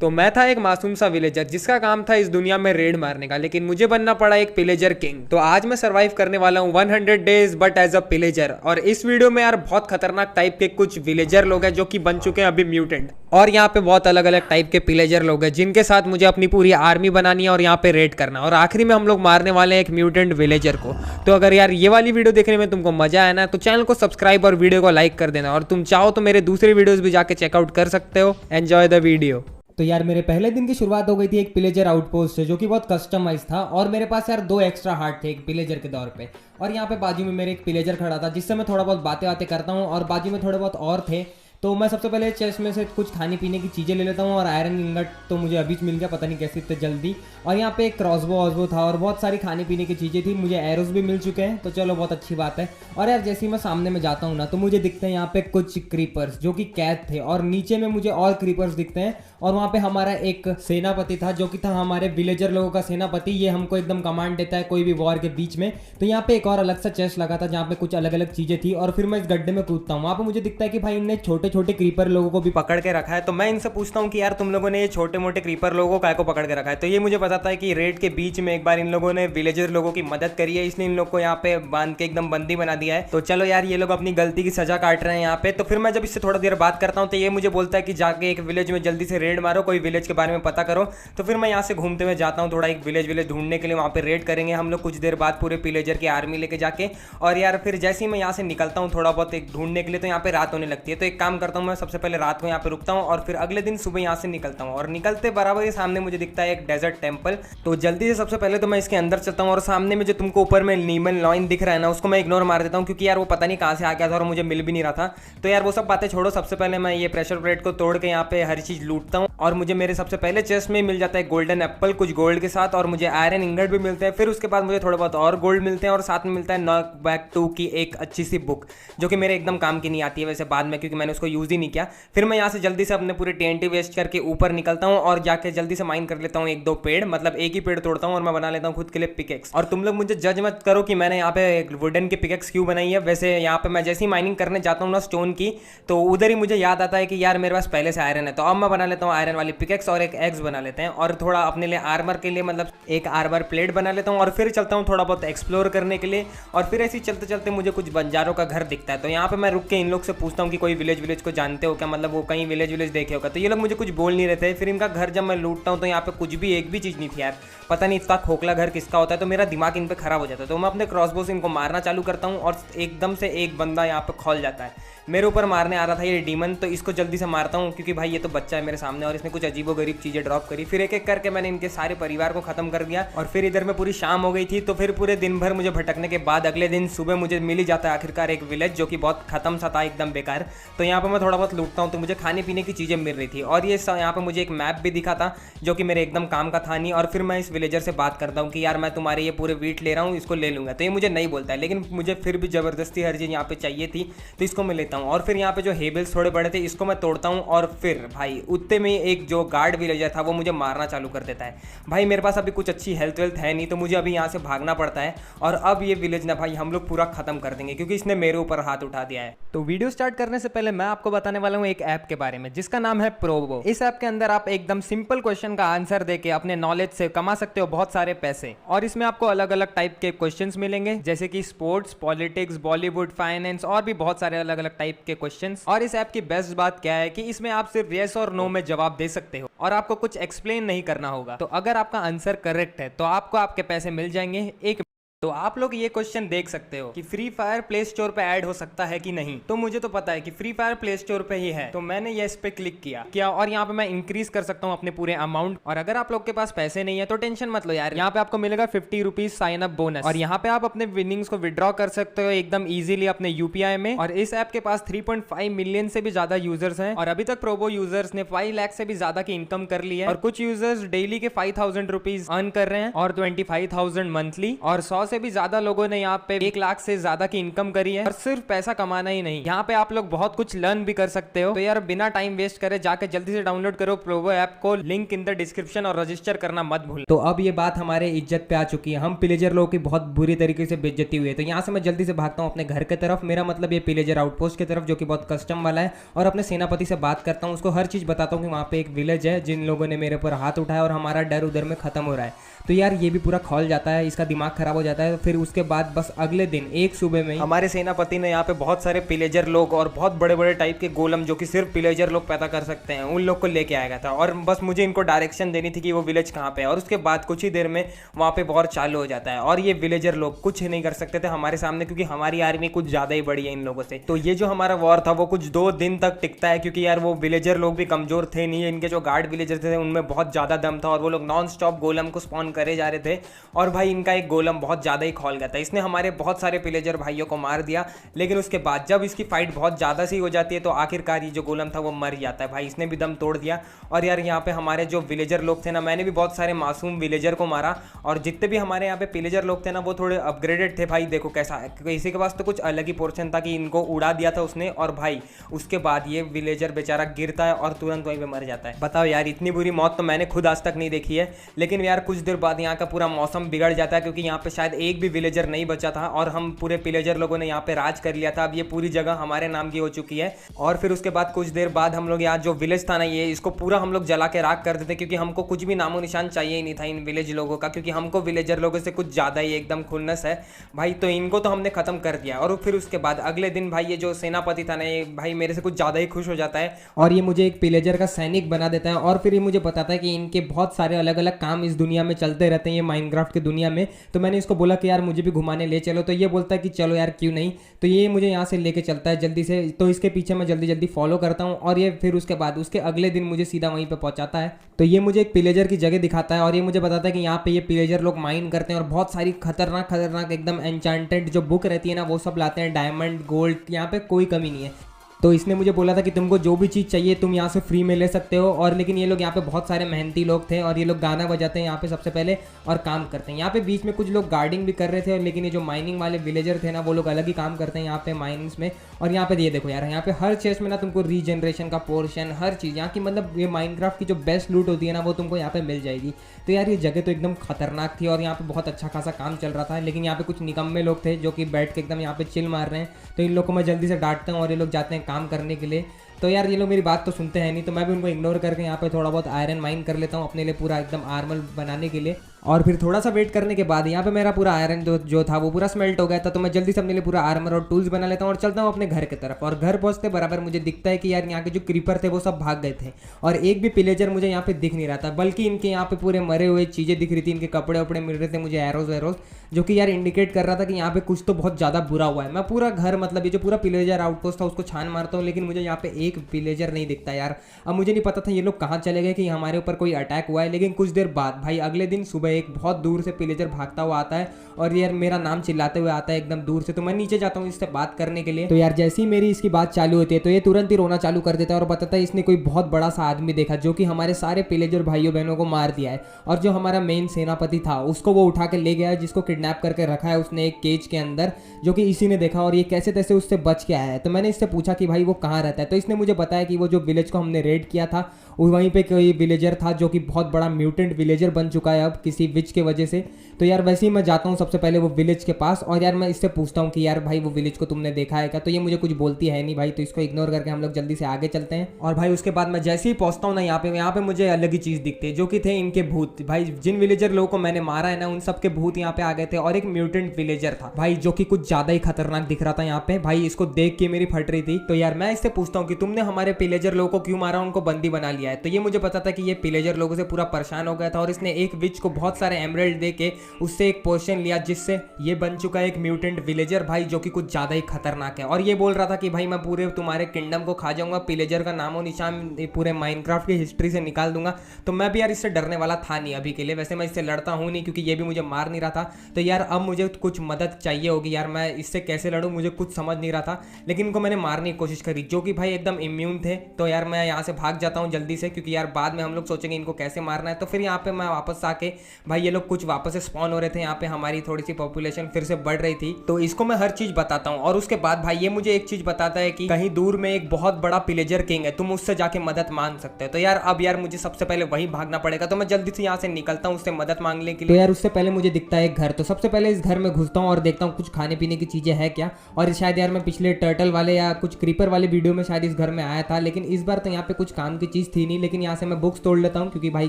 तो मैं था एक मासूम सा विलेजर जिसका काम था इस दुनिया में रेड मारने का, लेकिन मुझे बनना पड़ा एक पिलेजर किंग। तो आज मैं सरवाइव करने वाला हूँ 100 days but as a pillager. और इस वीडियो में यार बहुत खतरनाक टाइप के कुछ विलेजर लोग हैं जो कि बन चुके हैं अभी म्यूटेंट। और यहाँ पे बहुत अलग अलग टाइप के पिलेजर लोग हैं जिनके साथ मुझे अपनी पूरी आर्मी बनानी है और यहाँ पे रेड करना। और आखिरी में हम लोग मारने वाले हैं एक म्यूटेंट विलेजर को। तो अगर यार ये वाली वीडियो देखने में तुमको मजा आया ना तो चैनल को सब्सक्राइब और वीडियो को लाइक कर देना। और तुम चाहो तो मेरे दूसरे वीडियोस भी जाके चेकआउट कर सकते हो। Enjoy the video. तो यार मेरे पहले दिन की शुरुआत हो गई थी एक पिलेजर आउटपोस्ट से जो कि बहुत कस्टमाइज था। और मेरे पास यार 2 एक्स्ट्रा हार्ट थे एक पिलेजर के दौर पे। और यहाँ पे बाजू में मेरे एक पिलेजर खड़ा था जिससे मैं थोड़ा बहुत बातें करता हूँ। और बाजू में थोड़े बहुत और थे। तो मैं सबसे पहले चेस्ट में से कुछ खाने पीने की चीज़ें ले लेता हूँ। और आयरन इंगट तो मुझे अभी मिल गया, पता नहीं कैसे इतने जल्दी। और यहाँ पे एक क्रॉसबो वॉसबो था और बहुत सारी खाने पीने की चीज़ें थी। मुझे एरोस भी मिल चुके हैं तो चलो बहुत अच्छी बात है। और यार जैसे ही मैं सामने में जाता हूँ ना तो मुझे दिखते हैं यहाँ पे कुछ क्रीपर्स जो कि कैद थे। और नीचे में मुझे और क्रीपर्स दिखते हैं। और वहाँ पे हमारा एक सेनापति था जो कि था हमारे विलेजर लोगों का सेनापति। ये हमको एकदम कमांड देता है कोई भी वॉर के बीच में। तो यहाँ पे एक और अलग सा चेस्ट लगा था जहाँ पे कुछ अलग अलग चीज़ें थी। और फिर मैं इस गड्ढे में कूदता हूँ। वहाँ पे मुझे दिखता है कि भाई इनने छोटे छोटे क्रीपर लोगों को भी पकड़ के रखा है। तो मैं इनसे पूछता हूँ कि यार तुम लोगों ने ये छोटे मोटे क्रीपर लोगों को काय को पकड़ के रखा है। तो ये मुझे बताता है कि रेड के बीच में एक बार इन लोगों ने विलेजर लोगों की मदद करी है, इसलिए इन लोग को यहाँ पे बांध के एकदम बंदी बना दिया है। तो चलो यार ये लोग अपनी गलती की सजा काट रहे हैं यहाँ पे। तो फिर मैं जब इससे थोड़ा देर बात करता हूँ तो ये मुझे बोलता है कि जाके एक विलेज में जल्दी से रेड मारो, कोई विलेज के बारे में पता करो। तो फिर मैं यहाँ से घूमते हुए जाता हूँ थोड़ा एक विलेज ढूंढने के लिए। वहाँ पे रेड करेंगे हम लोग कुछ देर बाद पूरे पिलेजर की आर्मी लेके जाके। और यार फिर जैसे ही मैं यहाँ से निकलता हूँ थोड़ा बहुत एक ढूंढने के लिए तो यहाँ पे रात होने लगती है। तो एक काम करता हूँ मैं सबसे पहले रात को यहाँ पे रुकता हूँ और फिर अगले दिन सुबह यहाँ से निकलता हूँ। और निकलते बराबर ही सामने मुझे दिखता है एक डेजर्ट टेम्पल। तो जल्दी से सबसे पहले तो मैं इसके अंदर चलता हूँ। और सामने में जो तुमको ऊपर में नीमन लाइन दिख रहा है ना उसको मैं इग्नोर मार देता हूँ क्योंकि यार वो पता नहीं कहाँ से आ गया था और मुझे मिल भी नहीं रहा था। तो यार वो सब बातें छोड़ो, सबसे पहले मैं ये प्रेशर प्लेट को तोड़ के यहाँ पे हर चीज़ लूटता हूँ। और मुझे मेरे सबसे पहले चेस्ट में मिल जाता है गोल्डन एप्पल कुछ गोल्ड के साथ। और मुझे आयरन इंगट भी मिलते हैं। फिर उसके बाद मुझे थोड़ा बहुत और गोल्ड मिलते हैं और साथ में मिलता है नॉक बैक 2 की एक अच्छी सी बुक जो कि मेरे एकदम काम की नहीं आती है वैसे बाद में क्योंकि मैंने उसको यूज़ ही नहीं किया। फिर मैं यहाँ से जल्दी से अपने पूरे TNT वेस्ट करके ऊपर निकलता हूँ और जाके जल्दी से माइन कर लेता हूँ 1-2 पेड़, मतलब एक ही पेड़ तोड़ता हूँ और मैं बना लेता हूँ खुद के लिए पिकेक्स। और तुम लोग मुझे जज मत करो कि मैंने यहाँ पे एक वुडन की पिकेक्स क्यों बनाई है। वैसे यहाँ पे मैं जैसे ही माइनिंग करने जाता हूँ ना स्टोन की तो उधर ही मुझे याद आता है कि यार मेरे पास पहले से आयरन है। तो अब मैं बना लेता हूँ आयरन वाली पिकेक्स और एक एग्स बना लेते हैं। और थोड़ा अपने लिए आर्मर के लिए मतलब एक आर्मर प्लेट बना लेता हूँ। और फिर चलता हूँ थोड़ा बहुत एक्सप्लोर करने के लिए। और फिर ऐसे ही चलते चलते मुझे कुछ बंजारों का घर दिखता है। तो यहाँ पे मैं रुक के इन लोग से पूछता हूँ कि कोई विलेज को जानते हो क्या, मतलब वो कहीं विलेज देखे होगा। तो ये लोग मुझे कुछ बोल नहीं रहे थे। फिर इनका घर जब मैं लूटता हूँ तो यहाँ पे कुछ भी एक भी चीज़ नहीं थी यार। पता नहीं इतना खोखला घर किसका होता है। तो मेरा दिमाग इन पे खराब हो जाता है। तो मैं अपने क्रॉसबो से इनको मारना चालू करता हूँ और एकदम से एक बंदा यहाँ पे खोल जाता है। मेरे ऊपर मारने आ रहा था ये डीमन। तो इसको जल्दी से मारता हूँ क्योंकि भाई ये तो बच्चा है मेरे सामने और इसने कुछ अजीबो गरीब चीज़ें ड्रॉप करी। फिर एक एक करके मैंने इनके सारे परिवार को खत्म कर दिया। और फिर इधर में पूरी शाम हो गई थी। तो फिर पूरे दिन भर मुझे भटकने के बाद अगले दिन सुबह मुझे मिल ही जाता है आखिरकार एक विलेज जो कि बहुत खत्म सा था एकदम बेकार। तो यहाँ पर मैं थोड़ा बहुत लूटता हूँ तो मुझे खाने पीने की चीज़ें मिल रही थी। और ये यहाँ पर मुझे एक मैप भी दिखा था जो कि मेरे एकदम काम का था नहीं। और फिर मैं इस विलेजर से बात करता हूँ कि यार मैं तुम्हारे ये पूरे वीट ले रहा हूँ, इसको ले लूँगा। तो ये मुझे नहीं बोलता है लेकिन मुझे फिर भी ज़बरदस्ती हर चीज़ यहाँ पे चाहिए थी तो इसको मैं लेता हूँ। और फिर यहाँ पे जो हेबल्स थोड़े बड़े थे इसको मैं तोड़ता हूँ। और फिर भाई उतने में एक जो गार्ड विलेजर था वो मुझे मारना चालू कर देता है। भाई मेरे पास अभी कुछ अच्छी हेल्थ वेल्थ है नहीं तो मुझे अभी यहाँ से भागना पड़ता है। और अब ये विलेज ना भाई हम लोग पूरा खत्म कर देंगे क्योंकि इसने मेरे ऊपर हाथ उठा दिया है। तो वीडियो स्टार्ट करने से पहले मैं आपको बताने वाला हूँ एक ऐप के बारे में जिसका नाम है प्रोबो। इस ऐप के अंदर आप एकदम सिंपल क्वेश्चन का आंसर देके अपने नॉलेज से कमा सकते हो बहुत सारे पैसे। और इसमें आपको अलग अलग टाइप के क्वेश्चंस मिलेंगे जैसे कि स्पोर्ट्स, पॉलिटिक्स, बॉलीवुड, फाइनेंस और भी बहुत सारे अलग अलग टाइप के क्वेश्चंस। और इस ऐप की बेस्ट बात क्या है कि इसमें आप सिर्फ यस और नो में जवाब दे सकते हो और आपको कुछ एक्सप्लेन नहीं करना होगा। तो अगर आपका आंसर करेक्ट है तो आपको आपके पैसे मिल जाएंगे। एक तो आप लोग ये क्वेश्चन देख सकते हो कि फ्री फायर प्ले स्टोर पे ऐड हो सकता है कि नहीं। तो मुझे तो पता है कि फ्री फायर प्ले स्टोर पे ही है तो मैंने ये इस पे क्लिक किया और यहाँ पे मैं इंक्रीज कर सकता हूँ अपने पूरे अमाउंट। और अगर आप लोग के पास पैसे नहीं है तो टेंशन मत लो यार, यहाँ पे आपको मिलेगा 50 रुपीज साइन अप बोनस। और यहाँ पे आप अपने विनिंग्स को विड्रॉ कर सकते हो एकदम इजीली अपने यूपीआई में। और इस ऐप के पास 3.5 मिलियन से भी ज्यादा यूजर्स हैं। और अभी तक प्रोबो यूजर्स ने 5 लाख से भी ज्यादा की इनकम कर ली है। और कुछ यूजर्स डेली के 5,000 रुपीज अर्न कर रहे हैं और 25,000 मंथली। और 100 से भी ज्यादा लोगों ने यहाँ पे 1 लाख से ज्यादा की इनकम करी है। और सिर्फ पैसा कमाना ही नहीं, यहाँ पे आप लोग बहुत कुछ लर्न भी कर सकते हो। तो यार बिना टाइम वेस्ट करे जाके जल्दी से डाउनलोड करो प्रोवो ऐप को, लिंक इन द डिस्क्रिप्शन, और रजिस्टर करना मत भूल। तो अब ये बात हमारे इज्जत पे आ चुकी है, हम पिलेजर लोगों की बहुत बुरी तरीके से बेइज्जती हुई है। तो यहाँ से मैं जल्दी से भागता हूँ अपने घर की तरफ, मेरा मतलब ये पिलेजर आउटपोस्ट की तरफ, जो कि बहुत कस्टम वाला है, और अपने सेनापति से बात करता हूँ, उसको हर चीज बताता हूँ कि वहाँ पे एक विलेज है जिन लोगों ने मेरे ऊपर हाथ उठाया और हमारा डर उधर में खत्म हो रहा है। तो यार ये भी पूरा खौल जाता है, इसका दिमाग खराब हो जाता है। फिर उसके बाद बस अगले दिन एक सुबह में हमारे सेनापति ने यहाँ पे बहुत सारे पिलेजर लोग और बहुत बड़े बड़े टाइप के गोलम, जो कि सिर्फ पिलेजर लोग पैदा कर सकते हैं, उन लोग को लेके आया गया था। और बस मुझे इनको डायरेक्शन देनी थी कि वो विलेज कहाँ पे है। और उसके बाद कुछ ही देर में वहाँ पे वॉर चालू हो जाता है और ये विलेजर लोग कुछ नहीं कर सकते थे हमारे सामने, क्योंकि हमारी आर्मी कुछ ज्यादा ही बड़ी है इन लोगों से। तो ये जो हमारा वॉर था वो कुछ 2 दिन तक टिकता है, क्योंकि यार वो विलेजर लोग भी कमजोर थे नहीं, इनके जो गार्ड विलेजर थे उनमें बहुत ज्यादा दम था और वो लोग नॉन स्टॉप गोलम को स्पॉन करे जा रहे थे। और भाई इनका एक गोलम बहुत ज़्यादा ही खौल गया था, इसने हमारे बहुत सारे पिलेजर भाइयों को मार दिया। लेकिन उसके बाद जब इसकी फाइट बहुत ज़्यादा सी हो जाती है तो आखिरकार ये जो गोलम था वो मर जाता है। भाई इसने भी दम तोड़ दिया। और यार यहाँ पे हमारे जो विलेजर लोग थे ना, मैंने भी बहुत सारे मासूम विलेजर को मारा, और जितने भी हमारे यहाँ पे पिलेजर लोग थे ना वो थोड़े अपग्रेडेड थे। भाई देखो कैसा है, क्योंकि इसी के पास तो कुछ अलग ही पोर्शन था कि इनको उड़ा दिया था उसने। और भाई उसके बाद ये विलेजर बेचारा गिरता है और तुरंत वहीं पे मर जाता है। बताओ यार, इतनी बुरी मौत तो मैंने खुद आज तक नहीं देखी है। लेकिन यार कुछ देर बाद यहाँ का पूरा मौसम बिगड़ जाता है, क्योंकि यहाँ पे शायद एक भी विलेजर नहीं बचा था और हम पूरे पिलेजर लोगों ने यहाँ पे राज कर लिया था। अब ये पूरी जगह हमारे नाम की हो चुकी है। और फिर उसके बाद कुछ देर बाद हम लोग यहाँ जो विलेज था ना, ये इसको पूरा हम लोग जला के राख कर देते, क्योंकि हमको कुछ भी नामो निशान चाहिए ही नहीं था इन विलेज लोगों का, क्योंकि हमको विलेजर लोगों से कुछ ज़्यादा ही एकदम खुन्नस है भाई। तो इनको तो हमने खत्म कर दिया। और फिर उसके बाद अगले दिन भाई ये जो सेनापति था ना, ये भाई मेरे से कुछ ज़्यादा ही खुश हो जाता है और ये मुझे एक पिलेजर का सैनिक बना देता है। और फिर ये मुझे बताता है कि इनके बहुत सारे अलग अलग काम इस दुनिया में चलते रहते हैं, ये माइनक्राफ्ट की दुनिया में। तो मैंने इसको बोला कि यार मुझे भी घुमाने ले चलो, तो ये बोलता है कि चलो यार क्यों नहीं। तो ये मुझे यहाँ से लेके चलता है जल्दी से, तो इसके पीछे मैं जल्दी जल्दी फॉलो करता हूँ। और ये फिर उसके बाद उसके अगले दिन मुझे सीधा वहीं पे पहुँचाता है। तो ये मुझे एक पिलेजर की जगह दिखाता है और ये मुझे बताता है कि यहाँ पे ये पिलेजर लोग माइन करते हैं और बहुत सारी खतरनाक खतरनाक एकदम एन्चांटेड जो बुक रहती है ना वो सब लाते हैं, डायमंड गोल्ड, यहाँ पे कोई कमी नहीं है। तो इसने मुझे बोला था कि तुमको जो भी चीज़ चाहिए तुम यहाँ से फ्री में ले सकते हो। और लेकिन ये लोग यहाँ पे बहुत सारे मेहनती लोग थे और ये लोग गाना बजाते हैं यहाँ पे सबसे पहले और काम करते हैं। यहाँ पे बीच में कुछ लोग गार्डिंग भी कर रहे थे, लेकिन ये जो माइनिंग वाले विलेजर थे ना वो लोग अलग ही काम करते हैं यहाँ पे माइनिंग्स में। और यहाँ पे ये देखो यार, यहाँ पे हर चेस्ट में ना तुमको रीजनरेशन का पोर्शन, हर चीज़ यहाँ की, मतलब ये माइनक्राफ्ट की जो बेस्ट लूट होती है ना वो तुमको यहाँ पे मिल जाएगी। तो यार ये जगह तो एकदम खतरनाक थी और यहाँ पे बहुत अच्छा खासा काम चल रहा था। लेकिन यहाँ पे कुछ निकम्मे लोग थे जो कि बैठ के एकदम यहाँ पे चिल मार रहे हैं। तो इन लोग को मैं जल्दी से डांटता हूँ और ये लोग जाते हैं काम करने के लिए। तो यार ये लोग मेरी बात तो सुनते हैं नहीं, तो मैं भी उनको इग्नोर करके यहाँ पे थोड़ा बहुत आयरन माइन कर लेता हूँ अपने लिए पूरा एकदम आर्मर बनाने के लिए। और फिर थोड़ा सा वेट करने के बाद यहाँ पे मेरा पूरा आयरन जो था वो पूरा स्मेल्ट हो गया था। तो मैं जल्दी से अपने लिए पूरा आर्मर और टूल्स बना लेता हूँ और चलता हूँ अपने घर की तरफ। और घर पहुँचते बराबर मुझे दिखता है कि यार यहाँ के जो क्रीपर थे वो सब भाग गए थे और एक भी पिलेजर मुझे यहाँ पे दिख नहीं रहा था, बल्कि इनके यहाँ पे पूरे मरे हुए चीज़ें दिख रही थी, इनके कपड़े वपड़े मिल रहे थे मुझे, एरोज वेरोज, जो कि यार इंडिकेट कर रहा था कि यहाँ पे कुछ तो बहुत ज़्यादा बुरा हुआ है। मैं पूरा घर, मतलब ये जो पूरा पिलेजर आउटपोस्ट था उसको छान मारता हूँ, लेकिन मुझे यहाँ पे एक पिलेजर नहीं दिखता यार। अब मुझे नहीं पता था ये लोग कहाँ चले गए कि हमारे ऊपर कोई अटैक हुआ है। लेकिन कुछ देर बाद भाई अगले दिन सुबह एक बहुत दूर से पिलेजर भागता हुआ आता है और यार मेरा नाम चिल्लाते हुए आता है एकदम दूर से। तो मैं नीचे जाता हूँ इससे बात करने के लिए। तो यार जैसे ही मेरी इसकी बात चालू होती है तो ये तुरंत ही रोना चालू कर देता है और बताता है इसने कोई बहुत बड़ा सा आदमी देखा जो कि हमारे सारे पिलेजर भाइयों बहनों को मार दिया है। और जो हमारा मेन सेनापति था उसको वो उठा के ले गया है, जिसको किडनैप करके रखा है उसने एक केज के अंदर, जो कि इसी ने देखा और ये कैसे तैसे उससे बच के आया है। तो मैंने इससे पूछा कि भाई वो कहाँ रहता है। तो इसने मुझे बताया कि वो जो विलेज को हमने रेड किया था वहीं पे कोई विलेजर था जो कि बहुत बड़ा म्यूटेंट विलेजर बन चुका है अब किसी विच के वजह से। तो यार वैसे ही मैं जाता हूँ सबसे पहले वो विलेज के पास और यार मैं इससे पूछता हूँ कि यार भाई वो विलेज को तुमने देखा है क्या। तो ये मुझे कुछ बोलती है नहीं भाई, तो इसको इग्नोर करके हम लोग जल्दी से आगे चलते हैं। और भाई उसके बाद मैं जैसे ही पहुंचता हूँ ना यहाँ पे मुझे अलग ही चीज़ दिखती है, जो कि थे इनके भूत। भाई जिन विलेजर लोगों को मैंने मारा है ना उन सबके भूत यहाँ पे आ गए थे और एक म्यूटेंट विलेजर था भाई जो कि कुछ ज्यादा ही खतरनाक दिख रहा था यहाँ पे। भाई इसको देख के मेरी फट रही थी। तो यार मैं इससे पूछता हूँ कि तुमने हमारे पिलेजर लोगों को क्यों मारा, उनको बंदी बना लिया है। तो ये मुझे पता था कि ये पिलेजर लोगों से पूरा परेशान हो गया था और इसने एक विच को बहुत सारे एमराल्ड दे के उससे एक पोर्शन लिया, जिससे ये बन चुका है एक म्यूटेंट विलेजर भाई जो कि कुछ ज्यादा ही खतरनाक है। और ये बोल रहा था कि भाई मैं पूरे तुम्हारे किंगडम को खा जाऊंगा, पिलेजर का नामो निशान पूरे माइनक्राफ्ट की हिस्ट्री से निकाल दूंगा। तो मैं भी यार इससे डरने वाला था नहीं अभी के लिए, वैसे मैं इससे लड़ता हूँ नहीं क्योंकि ये भी मुझे मार नहीं रहा था। तो यार अब मुझे कुछ मदद चाहिए होगी यार, मैं इससे कैसे लड़ूं मुझे कुछ समझ नहीं रहा था। लेकिन इनको मैंने मारने की कोशिश करी, जो कि भाई एकदम एकदम इम्यून थे। तो यार मैं यहाँ से भाग जाता हूँ जल्दी से, क्योंकि यार बाद में हम लोग सोचेंगे इनको कैसे मारना है। तो फिर यहाँ पे मैं वापस आके भाई ये लोग कुछ वापस से स्पॉन हो रहे थे, यहाँ पे हमारी थोड़ी सी पॉपुलेशन फिर से बढ़ रही थी। तो इसको मैं हर चीज बताता हूँ। और उसके बाद भाई ये मुझे एक चीज बताता है कि कहीं दूर में एक बहुत बड़ा पिलेजर किंग है, तुम उससे जाके मदद मांग सकते हो। तो यार अब यार मुझे सबसे पहले वहीं भागना पड़ेगा। तो मैं जल्दी से यहाँ से निकलता हूँ उससे मदद मांगने के लिए। तो यार उससे पहले मुझे दिखता है एक घर। तो सबसे पहले इस घर में घुसता हूँ और देखता हूँ कुछ खाने पीने की चीजें है क्या। और शायद यार मैं पिछले टर्टल वाले या कुछ क्रीपर वाले वीडियो में शायद इस घर में आया था, लेकिन इस बार तो यहाँ पे कुछ काम की चीज थी नहीं। लेकिन यहाँ से मैं बुक्स तोड़ लेता हूँ, क्योंकि भाई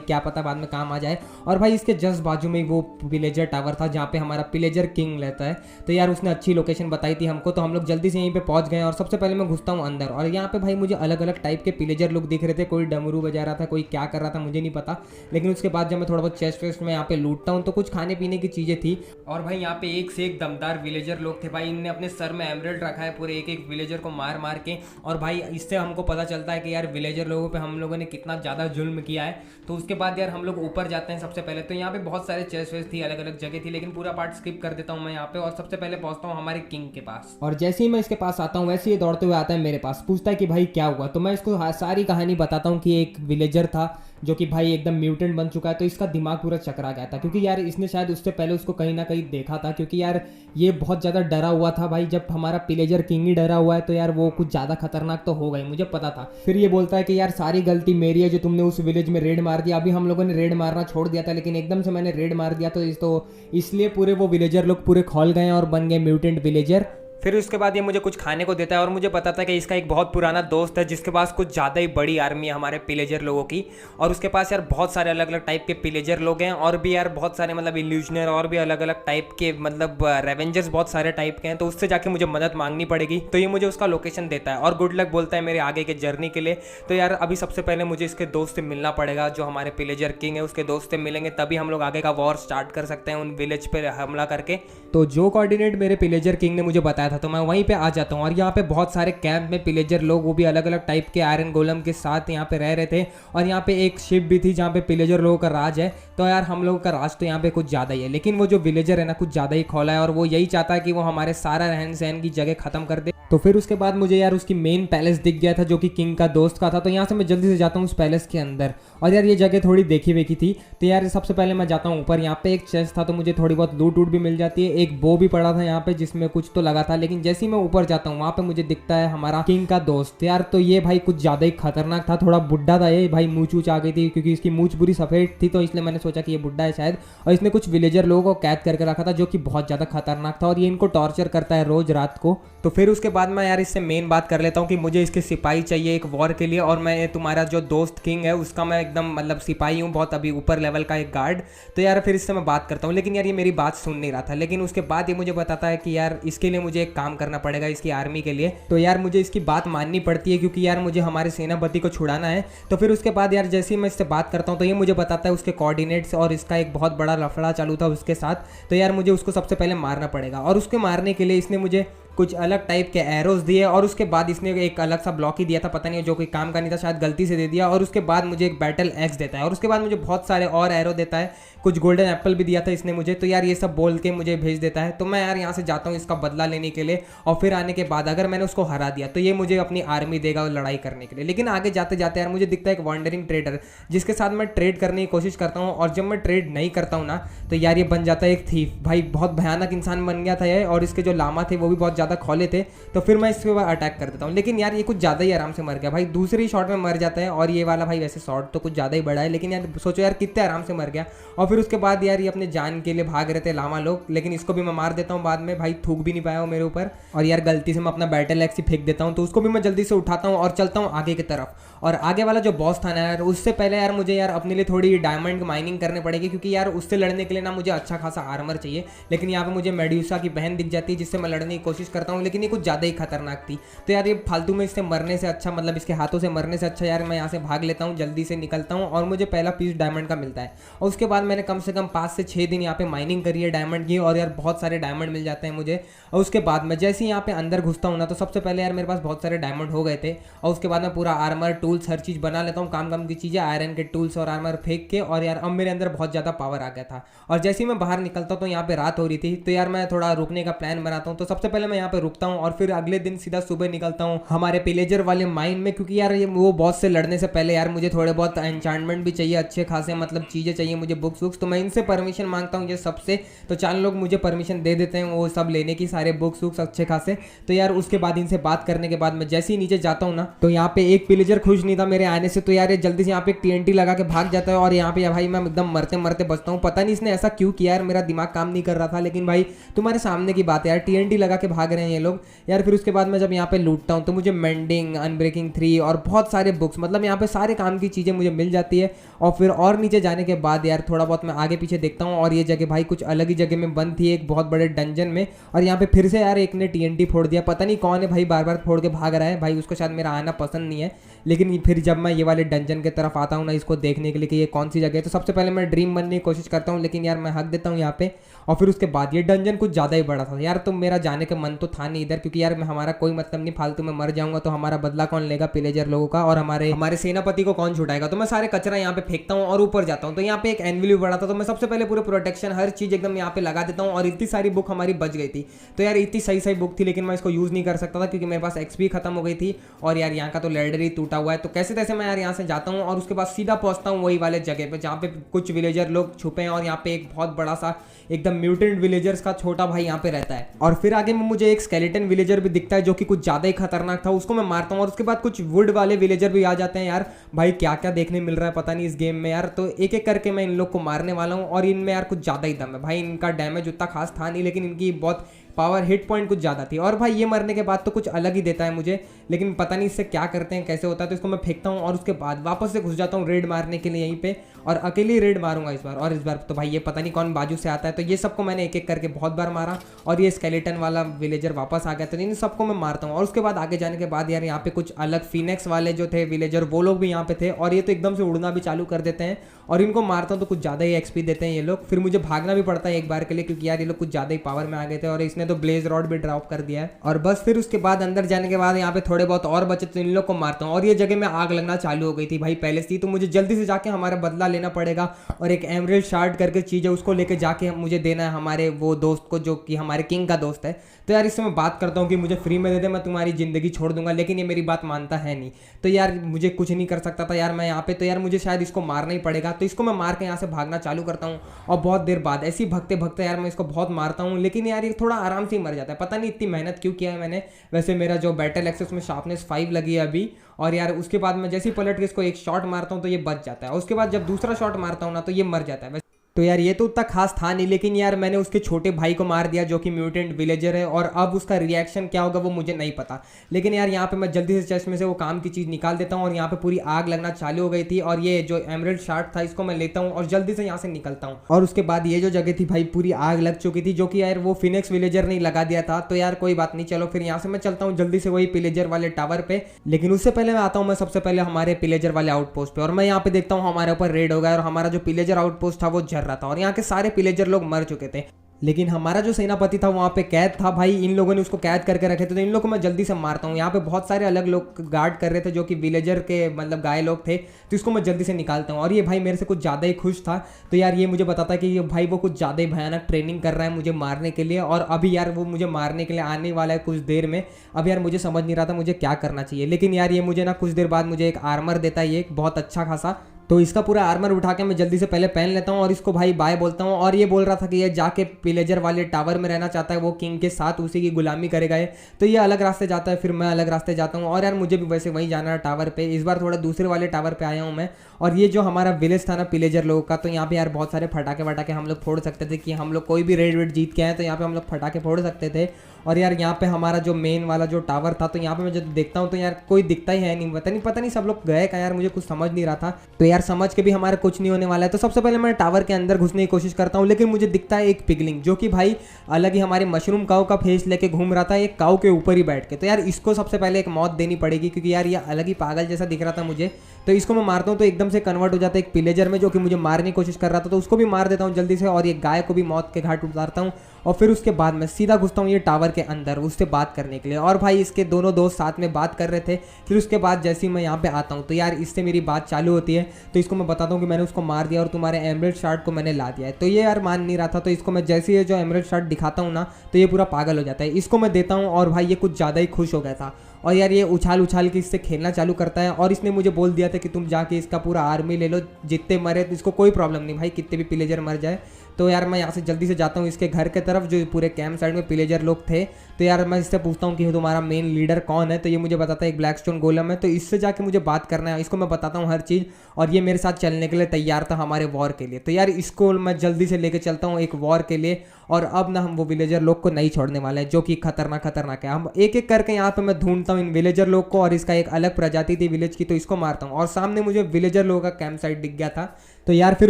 क्या पता बाद में काम आ जाए। और भाई इसके जस्ट बाजू में वो पिलेजर टावर था जहाँ पे हमारा पिलेजर किंग रहता है। तो यार उसने अच्छी लोकेशन बताई थी हमको, तो हम लोग जल्दी से यहीं पे पहुंच गए। और सबसे पहले मैं घुसता हूँ अंदर, और यहाँ पे भाई मुझे अलग अलग टाइप के पिलेजर लोग दिख रहे थे। कोई डमरू बजा रहा था, कोई क्या कर रहा था मुझे नहीं पता। लेकिन उसके बाद जब मैं थोड़ा बहुत चेस्ट वेस्ट में यहाँ पे लूटता हूँ तो कुछ खाने पीने की चीजें थी। और भाई यहाँ पे एक से एक दमदार विलेजर लोग थे भाई। इनने अपने सर में एमरल्ड रखा है पूरे एक एक विलेजर को मार मार के। और भाई इससे हमको पता चलता है कि यार विलेजर लोगों पे हम लोगों ने कितना ज़्यादा जुल्म किया है। तो उसके बाद यार हम लोग ऊपर जाते हैं सबसे पहले। तो यहाँ पे बहुत सारे चेस्ट वेस्ट थी, अलग अलग जगह थी, लेकिन पूरा पार्ट स्किप कर देता हूँ मैं यहाँ पे। और सबसे पहले पहुंचता हूँ हमारे किंग के पास। और जैसे ही मैं इसके पास आता हूँ वैसे ही दौड़ते हुए आता है मेरे पास, पूछता है कि भाई क्या हुआ। तो मैं इसको सारी कहानी बताता हूँ कि एक विलेजर था जो कि भाई एकदम म्यूटेंट बन चुका है। तो इसका दिमाग पूरा चकरा गया था, क्योंकि यार इसने शायद उससे पहले उसको कहीं ना कहीं देखा था। क्योंकि यार ये बहुत ज़्यादा डरा हुआ था भाई। जब हमारा पिलेजर किंग ही डरा हुआ है तो यार वो कुछ ज़्यादा खतरनाक तो होगा ही, मुझे पता था। फिर ये बोलता है कि यार सारी गलती मेरी है जो तुमने उस विलेज में रेड मार दिया। अभी हम लोगों ने रेड मारना छोड़ दिया था, लेकिन एकदम से मैंने रेड मार दिया। तो इसलिए पूरे वो विलेजर लोग पूरे खौल गए और बन गए म्यूटेंट विलेजर। फिर उसके बाद ये मुझे कुछ खाने को देता है और मुझे बताता है कि इसका एक बहुत पुराना दोस्त है जिसके पास कुछ ज़्यादा ही बड़ी आर्मी है हमारे पिलेजर लोगों की। और उसके पास यार बहुत सारे अलग अलग टाइप के पिलेजर लोग हैं, और भी यार बहुत सारे मतलब इल्यूजनर और भी अलग अलग टाइप के मतलब रेवेंजर्स बहुत सारे टाइप के हैं। तो उससे जाके मुझे मदद मांगनी पड़ेगी। तो ये मुझे उसका लोकेशन देता है और गुड लक बोलता है मेरे आगे के जर्नी के लिए। तो यार अभी सबसे पहले मुझे इसके दोस्त से मिलना पड़ेगा, जो हमारे पिलेजर किंग है उसके दोस्त से मिलेंगे, तभी हम लोग आगे का वॉर स्टार्ट कर सकते हैं उन विलेज पर हमला करके। तो जो कोऑर्डिनेट मेरे पिलेजर किंग ने मुझे बताया था तो मैं वहीं पे आ जाता हूँ। और यहाँ पे बहुत सारे कैंप में पिलेजर लोग, वो भी अलग अलग टाइप के आयरन गोलम के साथ यहाँ पे रह रहे थे। और यहाँ पे एक शिप भी थी जहाँ पे पिलेजर लोगों का राज है। तो यार हम लोगों का राज तो यहाँ पे कुछ ज़्यादा ही है, लेकिन वो जो विलेजर है ना कुछ ज़्यादा ही खौला है, और वो यही चाहता है कि वो हमारे सारा रहन सहन की जगह खत्म कर दे। तो फिर उसके बाद मुझे यार उसकी मेन पैलेस दिख गया था जो कि किंग का दोस्त का था। तो यहाँ से मैं जल्दी से जाता हूँ उस पैलेस के अंदर। और यार ये जगह थोड़ी देखी वेखी थी। तो यार सबसे पहले मैं जाता हूँ ऊपर। यहाँ पे एक चेस्ट था तो मुझे थोड़ी बहुत लूट वूट भी मिल जाती है। एक बो भी पड़ा था यहाँ पे जिसमें कुछ तो लगा था। लेकिन जैसे ही मैं ऊपर जाता हूँ वहाँ पे मुझे दिखता है हमारा किंग का दोस्त। यार तो ये भाई कुछ ज़्यादा ही खतरनाक था, थोड़ा बुढ़ा था ये भाई। मूंछ वूछ आ गई थी क्योंकि इसकी मूंछ पूरी सफ़ेद थी, तो इसलिए मैंने सोचा कि ये बुढ़ा है शायद। और इसने कुछ विलेजर लोगों को कैद करके रखा था जो कि बहुत ज़्यादा खतरनाक था, और ये इनको टॉर्चर करता है रोज रात को। तो फिर उसके बाद मैं यार इससे मेन बात कर लेता हूँ कि मुझे इसके सिपाही चाहिए एक वॉर के लिए। और मैं तुम्हारा जो दोस्त किंग है उसका मैं एकदम मतलब सिपाही हूँ, बहुत अभी ऊपर लेवल का एक गार्ड। तो यार फिर इससे मैं बात करता हूँ, लेकिन यार ये मेरी बात सुन नहीं रहा था। लेकिन उसके बाद ये मुझे बताता है कि यार इसके लिए मुझे एक काम करना पड़ेगा इसकी आर्मी के लिए। तो यार मुझे इसकी बात माननी पड़ती है क्योंकि यार मुझे हमारे सेनापति को छुड़ाना है। तो फिर उसके बाद यार जैसे ही मैं इससे बात करता हूँ तो ये मुझे बताता है उसके कोऑर्डिनेट्स, और इसका एक बहुत बड़ा लफड़ा चालू था उसके साथ। तो यार मुझे उसको सबसे पहले मारना पड़ेगा, और उसके मारने के लिए इसने मुझे कुछ अलग टाइप के एरोज दिए। और उसके बाद इसने एक अलग सा ब्लॉक ही दिया था, पता नहीं जो कोई काम का नहीं था, शायद गलती से दे दिया। और उसके बाद मुझे एक बैटल एक्स देता है, और उसके बाद मुझे बहुत सारे और एरो देता है, कुछ गोल्डन एप्पल भी दिया था इसने मुझे। तो यार ये सब बोल के मुझे भेज देता है। तो मैं यार यहाँ से जाता हूँ इसका बदला लेने के लिए, और फिर आने के बाद अगर मैंने उसको हरा दिया तो ये मुझे अपनी आर्मी देगा लड़ाई करने के लिए। लेकिन आगे जाते जाते यार मुझे दिखता है एक वॉन्डरिंग ट्रेडर जिसके साथ मैं ट्रेड करने की कोशिश करता हूँ। और जब मैं ट्रेड नहीं करता हूँ ना तो यार ये बन जाता है एक थीफ। भाई बहुत भयानक इंसान बन गया था ये, और इसके जो लामा थे वो भी बहुत ज़्यादा खौले थे। तो फिर मैं इसके ऊपर अटैक कर देता हूँ, लेकिन यार ये कुछ ज़्यादा ही आराम से मर गया भाई। दूसरी शॉट में मर जाता है, और ये वाला भाई वैसे शॉट तो कुछ ज़्यादा ही बड़ा है, लेकिन यार सोचो यार कितने आराम से मर गया। और फिर उसके बाद यार ये अपने जान के लिए भाग रहे थे लामा लोग, लेकिन इसको भी मैं मार देता हूँ बाद में। भाई थूक भी नहीं पाया वो मेरे ऊपर, और यार गलती से मैं अपना बैटल एक्स ही फेंक देता हूँ। तो उसको भी मैं जल्दी से उठाता हूँ और चलता हूँ आगे की तरफ। और आगे वाला जो बॉस था ना यार, उससे पहले यार मुझे यार अपने लिए थोड़ी डायमंड माइनिंग करनी पड़ेगी, क्योंकि यार उससे लड़ने के लिए ना मुझे अच्छा खासा आर्मर चाहिए। लेकिन यहाँ पे मुझे मेड्यूसा की बहन दिख जाती है जिससे मैं लड़ने की कोशिश करता हूँ, लेकिन ये कुछ ज़्यादा ही खतरनाक थी। तो यार ये फालतू में इससे मरने से अच्छा, मतलब इसके हाथों से मरने से अच्छा यार मैं यहाँ से भाग लेता हूँ, जल्दी से निकलता हूँ, और मुझे पहला पीस डायमंड का मिलता है। और उसके बाद मैंने कम से कम 5 से 6 दिन यहाँ पे माइनिंग करी है डायमंड की, और यार बहुत सारे डायमंड मिल जाते हैं मुझे। और उसके बाद मैं जैसे ही यहाँ पे अंदर घुसता हूँ ना तो सबसे पहले यार मेरे पास बहुत सारे डायमंड हो गए थे। और उसके बाद मैं पूरा आर्मर टूल्स हर चीज़ बना लेता हूँ, काम की चीज़ें, आयरन के टूल्स और आर्मर फेंक के। और यार अब मेरे अंदर बहुत ज़्यादा पावर आ गया था। और जैसे ही मैं बाहर निकलता हूँ तो यहाँ पे रात हो रही थी। तो यार मैं थोड़ा रुकने का प्लान बनाता हूँ। तो सबसे पहले मैं यहाँ पे रुकता हूँ और फिर अगले दिन सीधा सुबह निकलता हूँ हमारे पिलेजर वाले माइन में, क्योंकि यार ये वो बॉस से लड़ने से पहले यार मुझे थोड़े बहुत एन्चांटमेंट भी चाहिए, अच्छे खासे मतलब चीज़ें चाहिए मुझे, बुक्स वुक्स। तो मैं इनसे परमिशन मांगता हूँ ये सबसे, तो 4 लोग मुझे परमिशन दे देते हैं वो सब लेने की, सारे बुक्स वुक्स अच्छे खासे। तो यार उसके बाद इनसे बात करने के बाद मैं जैसे ही नीचे जाता हूँ ना, तो यहाँ पे एक पिलेजर खुश नहीं था मेरे आने से, तो यार ये जल्दी से यहाँ पे एक TNT लगा के भाग जाता है और यहाँ पे भाई मैं एकदम मरते मरते बचता हूँ। पता नहीं इसने ऐसा क्यों किया यार, मेरा दिमाग काम नहीं कर रहा था, लेकिन भाई तुम्हारे सामने की बात है यार, TNT लगा के भाग रहे हैं ये लोग यार। फिर उसके बाद मैं जब यहाँ पे लूटता हूँ तो मुझे मेंडिंग, अनब्रेकिंग 3 और बहुत सारे बुक्स, मतलब यहाँ पे सारे काम की चीज़ें मुझे मिल जाती है। और फिर और नीचे जाने के बाद यार थोड़ा बहुत मैं आगे पीछे देखता हूँ और ये जगह भाई कुछ अलग ही जगह में बंद थी, एक बहुत बड़े डंजन में। और यहाँ पे फिर से यार एक ने TNT फोड़ दिया, पता नहीं कौन है भाई, बार बार फोड़ के भाग रहा है भाई, उसको शायद मेरा आना पसंद नहीं है। लेकिन फिर जब मैं ये वाले डंजन की तरफ आता हूँ ना, इसको देखने के लिए कि ये कौन सी जगह है, तो सबसे पहले मैं ड्रीम बनने की कोशिश करता हूँ, लेकिन यार मैं हक देता हूँ यहाँ पे। और फिर उसके बाद ये डंजन कुछ ज़्यादा ही बड़ा था यार, तो मेरा जाने का मन तो था नहीं इधर, क्योंकि यार हमारा कोई मतलब नहीं, फालतू में मर जाऊंगा तो हमारा बदला कौन लेगा पिलेजर लोगों का, और हमारे सेनापति को कौन छुटाएगा। तो मैं सारे कचरा यहाँ पे फेंकता हूँ और ऊपर जाता हूँ। तो यहाँ पे एक एनविल भी बड़ा था, तो मैं सबसे पहले पूरे प्रोटेक्शन हर चीज़ एकदम यहाँ पे लगा देता हूँ। और इतनी सारी बुक हमारी बच गई थी, तो यार इतनी सही सही बुक थी, लेकिन मैं इसको यूज़ नहीं कर सकता था क्योंकि मेरे पास XP खत्म हो गई थी और यार यहाँ का तो लैडर ही टूटा हुआ है। तो कैसे तैसे मैं यार यहाँ से जाता हूँ और उसके बाद सीधा पहुँचता हूँ वही वाले जगह पे जहाँ पे कुछ विलेजर लोग छुपे हैं और यहाँ पे एक बहुत बड़ा सा एकदम म्यूटेंट विलेजर्स का छोटा भाई यहाँ पे रहता है। और फिर आगे में मुझे एक स्केलेटन विलेजर भी दिखता है जो कि कुछ ज़्यादा ही खतरनाक था, उसको मैं मारता हूँ। और उसके बाद कुछ वुड वाले विलेजर भी आ जाते हैं यार, भाई क्या क्या देखने मिल रहा है पता नहीं इस गेम में यार। तो एक एक करके मैं इन लोग को मारने वाला हूँ और इनमें यार कुछ ज़्यादा ही दम है भाई, इनका डैमेज उतना खास था नहीं, लेकिन इनकी बहुत पावर हिट पॉइंट कुछ ज़्यादा थी। और भाई ये मरने के बाद तो कुछ अलग ही देता है मुझे, लेकिन पता नहीं इससे क्या करते हैं कैसे होता है। तो इसको मैं फेंकता हूँ और उसके बाद वापस से घुस जाता हूँ रेड मारने के लिए यहीं पे, और अकेले ही रेड मारूंगा इस बार। और इस बार तो भाई ये पता नहीं कौन बाजू से आता है, तो ये सबको मैंने एक एक करके बहुत बार मारा और ये स्केलेटन वाला विलेजर वापस आ गया, तो इन सबको मैं मारता हूँ। और उसके बाद आगे जाने के बाद यार यहाँ पे कुछ अलग फिनेक्स वाले जो थे विलेजर वो लोग भी यहाँ पे थे, और ये तो एकदम से उड़ना भी चालू कर देते हैं और इनको मारता हूँ तो कुछ ज़्यादा ही XP देते हैं ये लोग। फिर मुझे भागना भी पड़ता है एक बार के लिए, क्योंकि यार ये लोग कुछ ज़्यादा ही पावर में आ गए थे और इसने तो ब्लेज रॉड भी ड्रॉप कर दिया है। और बस फिर उसके बाद अंदर जाने के बाद यहाँ पे थोड़े बहुत और बचे, तो इन लोग को मारता हूँ। और ये जगह में आग लगना चालू हो गई थी भाई पहले से ही, तो मुझे जल्दी से जाके हमारा बदला लेना पड़ेगा। और एक एमरल्ड शार्ड करके चीज़ है, उसको लेके जाके मुझे देना है हमारे वो दोस्त को जो कि हमारे किंग का दोस्त है। तो यार इससे मैं बात करता हूँ कि मुझे फ्री में दे दे, मैं तुम्हारी ज़िंदगी छोड़ दूंगा, लेकिन ये मेरी बात मानता है नहीं। तो यार मुझे कुछ नहीं कर सकता था यार मैं यहाँ पे, तो यार मुझे शायद इसको मारना ही पड़ेगा। तो इसको मैं मार के यहाँ से भागना चालू करता हूँ और बहुत देर बाद ऐसे ही भगते भगते यार मैं इसको बहुत मारता हूँ, लेकिन यार ये थोड़ा आराम से ही मर जाता है। पता नहीं इतनी मेहनत क्यों किया है मैंने। वैसे मेरा जो बैटल एक्सेस में शार्पनेस 5 लगी है अभी, और यार उसके बाद मैं जैसे ही पलट के इसको एक शॉट मारता हूँ तो ये बच जाता है, और उसके बाद जब दूसरा शॉट मारता हूँ ना तो ये मर जाता है। तो यार ये तो उतना खास था नहीं, लेकिन यार मैंने उसके छोटे भाई को मार दिया जो कि म्यूटेंट विलेजर है, और अब उसका रिएक्शन क्या होगा वो मुझे नहीं पता। लेकिन यार यहाँ पे मैं जल्दी से चेस्ट में से वो काम की चीज़ निकाल देता हूँ और यहाँ पे पूरी आग लगना चालू हो गई थी। और ये जो एमरल्ड शार्ट था इसको मैं लेता हूँ और जल्दी से यहाँ से निकलता हूँ। और उसके बाद ये जो जगह थी भाई पूरी आग लग चुकी थी, जो कि यार वो फिनिक्स विलेजर ने लगा दिया था। तो यार कोई बात नहीं, चलो फिर यहाँ से मैं चलता हूँ जल्दी से वही पिलेजर वाले टावर पे। लेकिन उससे पहले मैं आता हूँ मैं सबसे पहले हमारे पिलेजर वाले आउटपोस्ट पे, और मैं यहाँ पे देखता हूँ हमारे ऊपर रेड हो गया और हमारा जो पिलेजर आउटपोस्ट था वो जल रहा था और यहाँ के सारे पिलेजर लोग मर चुके थे। लेकिन हमारा जो सेनापति था वहाँ पे कैद था भाई, इन लोगों ने उसको कैद करके रखे थे, तो इन लोगों को मैं जल्दी से मारता हूँ। यहाँ पे बहुत सारे अलग लोग गार्ड कर रहे थे जो कि विलेजर के मतलब गाय लोग थे, तो इसको मैं जल्दी से निकालता हूँ। और ये भाई मेरे से कुछ ज़्यादा ही खुश था, तो यार ये मुझे बताता है कि ये भाई वो कुछ ज़्यादा ही भयानक ट्रेनिंग कर रहा है मुझे मारने के लिए, और अभी यार वो मुझे मारने के लिए आने वाला है कुछ देर में। अब यार मुझे समझ नहीं रहा था मुझे क्या करना चाहिए, लेकिन यार ये मुझे ना कुछ देर बाद मुझे एक आर्मर देता है, ये एक बहुत अच्छा खासा। तो इसका पूरा आर्मर उठा के मैं जल्दी से पहले पहन लेता हूँ और इसको भाई बाय बोलता हूँ। और ये बोल रहा था कि ये जाके पिलेजर वाले टावर में रहना चाहता है, वो किंग के साथ उसी की गुलामी करेगा ये। तो ये अलग रास्ते जाता है, फिर मैं अलग रास्ते जाता हूँ। और यार मुझे भी वैसे वहीं जाना है टावर पे, इस बार थोड़ा दूसरे वाले टावर पे आया हूँ मैं। और ये जो हमारा विलेज था ना पिलेजर लोगों का, तो यहाँ पे यार बहुत सारे फटाके वटाके हम लोग फोड़ सकते थे कि हम लोग कोई भी रेड वेड जीत के आए तो यहाँ पे हम लोग फटाके फोड़ सकते थे। और यार यहाँ पे हमारा जो मेन वाला जो टावर था, तो यहाँ पे मैं जब देखता हूँ तो यार कोई दिखता ही है नहीं, पता नहीं सब लोग गए क्या यार, मुझे कुछ समझ नहीं रहा था। तो यार समझ के भी हमारा कुछ नहीं होने वाला है। तो सबसे पहले मैं टावर के अंदर घुसने की कोशिश करता हूँ, लेकिन मुझे दिखता है एक पिगलिंग जो कि भाई अलग ही हमारे मशरूम काऊ का फेस लेके घूम रहा था, एक काऊ के ऊपर ही बैठ के। तो यार इसको सबसे पहले एक मौत देनी पड़ेगी, क्योंकि यार ये अलग ही पागल जैसा दिख रहा था मुझे। तो इसको मैं मारता हूँ तो एकदम से कन्वर्ट हो जाता है एक पिलेजर में जो कि मुझे मारने की कोशिश कर रहा था, तो उसको भी मार देता हूँ जल्दी से। और ये गाय को भी मौत के घाट उतारता हूँ और फिर उसके बाद मैं सीधा घुसता हूँ ये टावर के अंदर उससे बात करने के लिए। और भाई इसके दोनों दोस्त साथ में बात कर रहे थे। फिर उसके बाद जैसे ही मैं यहाँ पे आता हूँ तो यार इससे मेरी बात चालू होती है। तो इसको मैं बताता हूँ कि मैंने उसको मार दिया और तुम्हारे एमराल्ड शार्ड को मैंने ला दिया है। तो ये यार मान नहीं रहा था। तो इसको मैं जैसे ही जो एमराल्ड शार्ड दिखाता हूँ ना तो ये पूरा पागल हो जाता है। इसको मैं देता हूँ और भाई ये कुछ ज़्यादा ही खुश हो गया था। और यार ये उछाल उछाल के इससे खेलना चालू करता है। और इसने मुझे बोल दिया था कि तुम जाके इसका पूरा आर्मी ले लो, जितने मरे तो इसको कोई प्रॉब्लम नहीं भाई, कितने भी पिलेजर मर जाए। तो यार मैं यहाँ से जल्दी से जाता हूँ इसके घर के तरफ जो पूरे कैंप साइड में पिलेजर लोग थे। तो यार मैं इससे पूछता हूँ कि तुम्हारा मेन लीडर कौन है। तो ये मुझे बताता है एक ब्लैकस्टोन गोलम है। तो इससे जाके मुझे बात करना है, इसको मैं बताता हूँ हर चीज़। और ये मेरे साथ चलने के लिए तैयार था हमारे वॉर के लिए। तो यार इसको मैं जल्दी से लेके चलता हूँ एक वॉर के लिए। और अब ना हम वो विलेजर लोग को नहीं छोड़ने वाले हैं जो कि खतरनाक है। हम एक एक करके यहाँ पे मैं ढूंढता हूँ इन विलेजर लोग को। और इसका एक अलग प्रजाति थी विलेज की, तो इसको मारता हूँ। और सामने मुझे विलेजर लोगों का कैंप साइट दिख गया था। तो यार फिर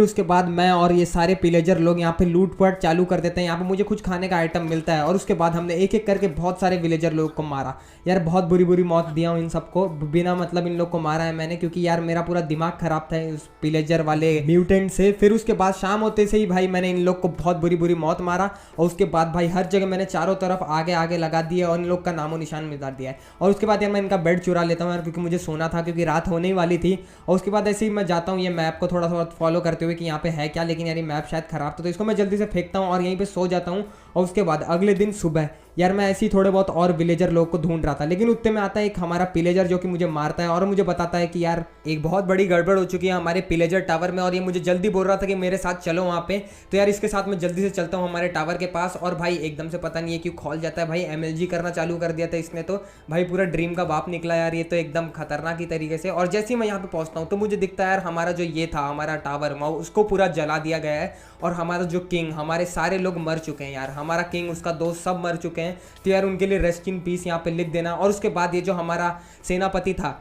उसके बाद मैं और ये सारे पिलेजर लोग यहाँ पे लूटपाट चालू कर देते हैं। यहाँ पे मुझे कुछ खाने का आइटम मिलता है। और उसके बाद हमने एक एक करके बहुत सारे विलेजर लोग को मारा। यार बहुत बुरी बुरी मौत दिया हूँ इन सबको, बिना मतलब इन लोग को मारा है मैंने, क्योंकि यार मेरा पूरा दिमाग खराब था उस पिलेजर वाले म्यूटेंट से। फिर उसके बाद शाम होते से ही भाई मैंने इन लोग को बहुत बुरी बुरी मौत मारा। और उसके बाद भाई हर जगह मैंने चारों तरफ आगे आगे लगा दिया और इन लोग का नामो निशान मिटा दिया है। और उसके बाद यार मैं इनका बेड चुरा लेता हूँ यार, क्योंकि मुझे सोना था, क्योंकि रात होने ही वाली थी। और उसके बाद ऐसे ही मैं जाता हूँ ये मैप को थोड़ा थोड़ा फॉलो करते हुए कि यहाँ पे है क्या। लेकिन यार ये मैप शायद खराब था, तो इसको मैं जल्दी से फेंकता हूँ और यहीं पे सो जाता हूँ। और उसके बाद अगले दिन सुबह यार मैं ऐसे ही थोड़े बहुत और विलेजर लोग को ढूंढ रहा था। लेकिन उतने में आता है एक हमारा पिलेजर जो कि मुझे मारता है और मुझे बताता है कि यार एक बहुत बड़ी गड़बड़ हो चुकी है हमारे पिलेजर टावर में। और ये मुझे जल्दी बोल रहा था कि मेरे साथ चलो वहाँ पे। तो यार इसके साथ मैं जल्दी से चलता हूँ हमारे टावर के पास। और भाई एकदम से पता नहीं है क्यों खोल जाता है भाई, MLG करना चालू कर दिया था इसने। तो भाई पूरा ड्रीम का बाप निकला यार ये तो एकदम खतरनाक ही तरीके से। और जैसे ही मैं यहाँ पे पहुँचता हूँ तो मुझे दिखता है यार हमारा जो ये था हमारा टावर उसको पूरा जला दिया गया है। और हमारा जो किंग, हमारे सारे लोग मर चुके हैं यार, हमारा किंग उसका दोस्त सब मर चुके हैं। तो यार उनके लिए रेस्ट इन पीस यहाँ पे लिख देना। और उसके बाद ये जो हमारा सेनापति था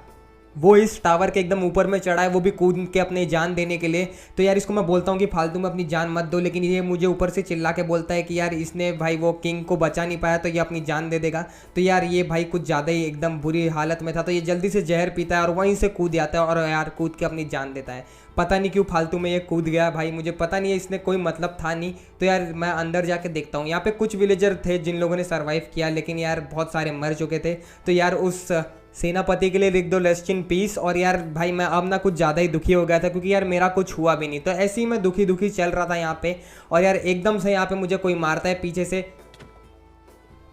वो इस टावर के एकदम ऊपर में चढ़ा है, वो भी कूद के अपनी जान देने के लिए। तो यार इसको मैं बोलता हूँ कि फालतू में अपनी जान मत दो, लेकिन ये मुझे ऊपर से चिल्ला के बोलता है कि यार इसने भाई वो किंग को बचा नहीं पाया तो ये अपनी जान दे देगा। तो यार ये भाई कुछ ज़्यादा ही एकदम बुरी हालत में था। तो ये जल्दी से जहर पीता है और वहीं से कूद जाता है और यार कूद के अपनी जान देता है। पता नहीं क्यों फालतू में ये कूद गया भाई, मुझे पता नहीं है, इसने कोई मतलब था नहीं। तो यार मैं अंदर जाके देखता हूँ। यहाँ पे कुछ विलेजर थे जिन लोगों ने सर्वाइव किया, लेकिन यार बहुत सारे मर चुके थे। तो यार उस सेनापति के लिए लिख दो रेस्ट इन पीस। और यार भाई मैं अब ना कुछ ज़्यादा ही दुखी हो गया था, क्योंकि यार मेरा कुछ हुआ भी नहीं। तो ऐसे ही मैं दुखी दुखी चल रहा था यहाँ पे। और यार एकदम से यहाँ पे मुझे कोई मारता है पीछे से,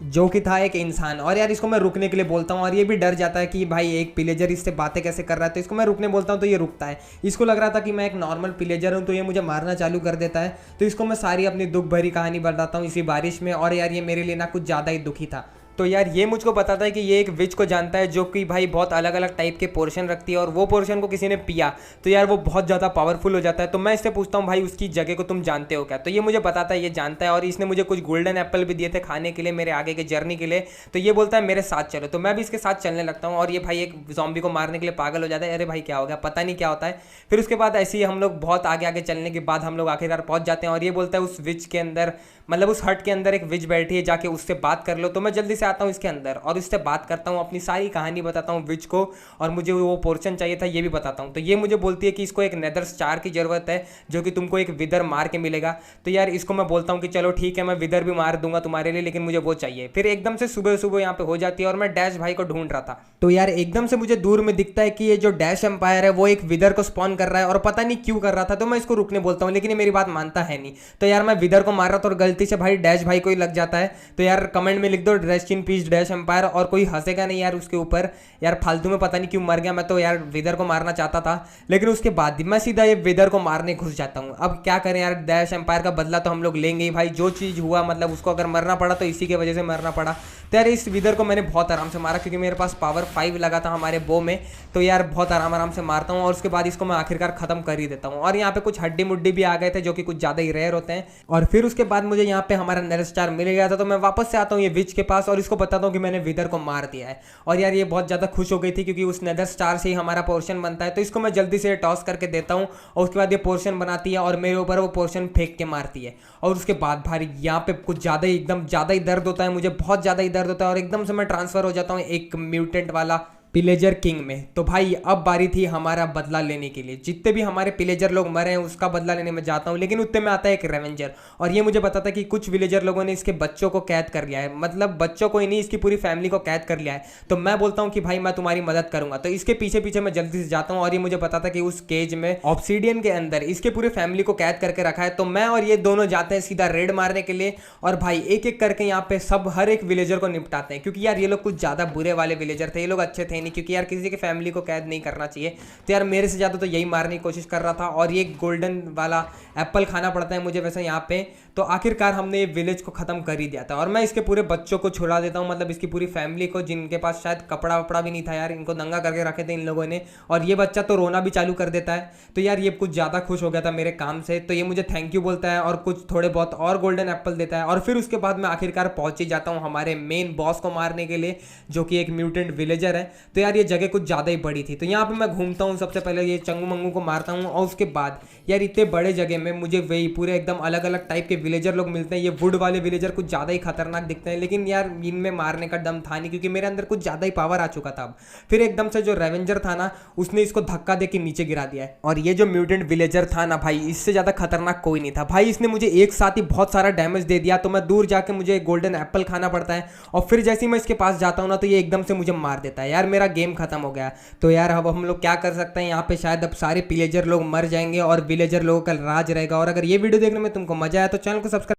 जो कि था एक इंसान। और यार इसको मैं रुकने के लिए बोलता हूँ और ये भी डर जाता है कि भाई एक पिलेजर इससे बातें कैसे कर रहा है। तो इसको मैं रुकने बोलता हूँ तो ये रुकता है। इसको लग रहा था कि मैं एक नॉर्मल पिलेजर हूँ, तो ये मुझे मारना चालू कर देता है। तो इसको मैं सारी अपनी दुख भरी कहानी बताता हूँ इसी बारिश में। और यार ये मेरे लिए ना कुछ ज़्यादा ही दुखी था। तो यार ये मुझको बताता है कि ये एक विच को जानता है जो कि भाई बहुत अलग अलग टाइप के पोर्शन रखती है, और वो पोर्शन को किसी ने पिया तो यार वो बहुत ज़्यादा पावरफुल हो जाता है। तो मैं इससे पूछता हूँ भाई उसकी जगह को तुम जानते हो क्या। तो ये मुझे बताता है ये जानता है, और इसने मुझे कुछ गोल्डन एप्पल भी दिए थे खाने के लिए मेरे आगे के जर्नी के लिए। तो ये बोलता है मेरे साथ चलो। तो मैं भी इसके साथ चलने लगता हूँ और ये भाई एक ज़ॉम्बी को मारने के लिए पागल हो जाता है। अरे भाई क्या हो गया, पता नहीं क्या होता है। फिर उसके बाद ऐसे ही हम लोग बहुत आगे आगे चलने के बाद हम लोग आखिरकार पहुँच जाते हैं। और ये बोलता है उस विच के अंदर, मतलब उस हट के अंदर एक विच बैठी है, जाके उससे बात कर लो। तो मैं जल्दी से आता हूँ इसके अंदर और उससे बात करता हूँ, अपनी सारी कहानी बताता हूँ विच को, और मुझे वो पोर्शन चाहिए था ये भी बताता हूँ। तो ये मुझे बोलती है कि इसको एक नेदर स्टार की ज़रूरत है जो कि तुमको एक विदर मार के मिलेगा। तो यार इसको मैं बोलता हूँ कि चलो ठीक है मैं विदर भी मार दूंगा तुम्हारे लिए, लेकिन मुझे वो चाहिए। फिर एकदम से सुबह सुबह यहाँ पे हो जाती है और मैं डैश भाई को ढूंढ रहा था। तो यार एकदम से मुझे दूर में दिखता है कि ये जो डैश एम्पायर है वो एक विदर को स्पॉन कर रहा है, और पता नहीं क्यों कर रहा था। तो मैं इसको रुकने बोलता हूँ, लेकिन ये मेरी बात मानता है नहीं। तो यार मैं विदर को मार रहा था और गलती से भाई डैश भाई को ही लग जाता है। तो यार कमेंट में लिख दो rest in peace dash empire, और कोई हंसेगा नहीं यार उसके ऊपर। यार फालतू में पता नहीं क्यों मर गया, मैं तो यार विदर को मारना चाहता था, लेकिन उसके बाद मैं सीधा ये विदर को मारने घुस जाता हूँ। अब क्या करें यार, डैश एम्पायर का बदला तो हम लोग लेंगे ही भाई। जो चीज़ हुआ मतलब उसको अगर मरना पड़ा तो इसी की वजह से मरना पड़ा। तो यार इस विदर को मैंने बहुत आराम से मारा, क्योंकि मेरे पास पावर 5 लगा था हमारे बो में। तो यार बहुत आराम से मारता हूँ और उसके बाद इसको मैं आखिरकार खत्म कर ही देता हूँ। और यहाँ पे कुछ हड्डी मुड्डी भी आ गए थे जो कि कुछ ज़्यादा ही रेयर होते हैं। और फिर उसके बाद मुझे यहाँ पे हमारा नेदर स्टार मिल गया था। तो मैं वापस से आता हूँ ये विच के पास और इसको बताता हूँ कि मैंने विदर को मार दिया है। और यार ये बहुत ज़्यादा खुश हो गई थी, क्योंकि उस नेदर स्टार से ही हमारा पोर्शन बनता है। तो इसको मैं जल्दी से टॉस करके देता हूँ और उसके बाद ये पोर्शन बनाती है और मेरे ऊपर वो पोर्शन फेंक के मारती है। और उसके बाद भाई यहाँ पे कुछ ज़्यादा ही एकदम ज़्यादा ही दर्द होता है, मुझे बहुत ज़्यादा ही दर्द होता है, और एकदम से मैं ट्रांसफ़र हो जाता हूँ एक म्यूटेंट वाला पिलेजर किंग में। तो भाई अब बारी थी हमारा बदला लेने के लिए। जितने भी हमारे पिलेजर लोग मरे हैं उसका बदला लेने में जाता हूँ, लेकिन उतने में आता है एक रेवेंजर और ये मुझे बताता है कि कुछ विलेजर लोगों ने इसके बच्चों को कैद कर लिया है, मतलब बच्चों को ही नहीं इसकी पूरी फैमिली को कैद कर लिया है। तो मैं बोलता हूँ कि भाई मैं तुम्हारी मदद करूंगा। तो इसके पीछे पीछे मैं जल्दी से जाता हूँ और ये मुझे बताता है कि उस केज में ऑब्सीडियन के अंदर इसके पूरी फैमिली को कैद करके रखा है। तो मैं और ये दोनों जाते हैं सीधा रेड मारने के लिए और भाई एक एक करके यहाँ पे सब हर एक विलेजर को निपटाते हैं, क्योंकि यार ये लोग कुछ ज़्यादा बुरे वाले विलेजर थे, ये लोग अच्छे थे नहीं, क्योंकि यार किसी की फैमिली को कैद नहीं करना चाहिए। तो यार मेरे से ज़्यादा तो यही मारने की कोशिश कर रहा था और ये गोल्डन वाला एप्पल खाना पड़ता है मुझे वैसे यहाँ पे। तो आखिरकार हमने ये विलेज को ख़त्म कर ही दिया था और मैं इसके पूरे बच्चों को छुड़ा देता हूँ, मतलब इसकी पूरी फैमिली को, जिनके पास शायद कपड़ा वपड़ा भी नहीं था यार, इनको दंगा करके रखे थे इन लोगों ने। और ये बच्चा तो रोना भी चालू कर देता है। तो यार ये कुछ ज़्यादा खुश हो गया था मेरे काम से, तो ये मुझे थैंक यू बोलता है और कुछ थोड़े बहुत और गोल्डन एप्पल देता है। और फिर उसके बाद मैं आखिरकार पहुंच ही जाता हूँ हमारे मेन बॉस को मारने के लिए, जो कि एक म्यूटेंट विलेजर है। तो यार ये जगह कुछ ज़्यादा ही बड़ी थी, तो यहाँ पे मैं घूमता हूँ, सबसे पहले ये चंगू मंगू को मारता हूँ और उसके बाद यार इतने बड़े जगह में मुझे वही पूरे एकदम अलग अलग टाइप के विलेजर लोग मिलते हैं। ये वुड वाले विलेजर कुछ ज़्यादा ही खतरनाक दिखते हैं, लेकिन यार इनमें मारने का दम था नहीं, क्योंकि मेरे अंदर कुछ ज़्यादा ही पावर आ चुका था। अब फिर एकदम से जो रेवेंजर था ना, उसने इसको धक्का दे के नीचे गिरा दिया है। और ये जो म्यूटेंट विलेजर था ना भाई, इससे ज़्यादा खतरनाक कोई नहीं था भाई। इसने मुझे एक साथ ही बहुत सारा डैमेज दे दिया, तो मैं दूर जाके मुझे गोल्डन एप्पल खाना पड़ता है और फिर जैसे ही मैं इसके पास जाता हूँ ना, तो ये एकदम से मुझे मार देता है। यार मेरा गेम खत्म हो गया। तो यार अब हम लोग क्या कर सकते हैं, यहाँ पे शायद अब सारे पिलेजर लोग मर जाएंगे और विलेजर लोगों का राज रहेगा। और अगर ये वीडियो देखने में तुमको मजा आया तो चैनल को सब्सक्राइब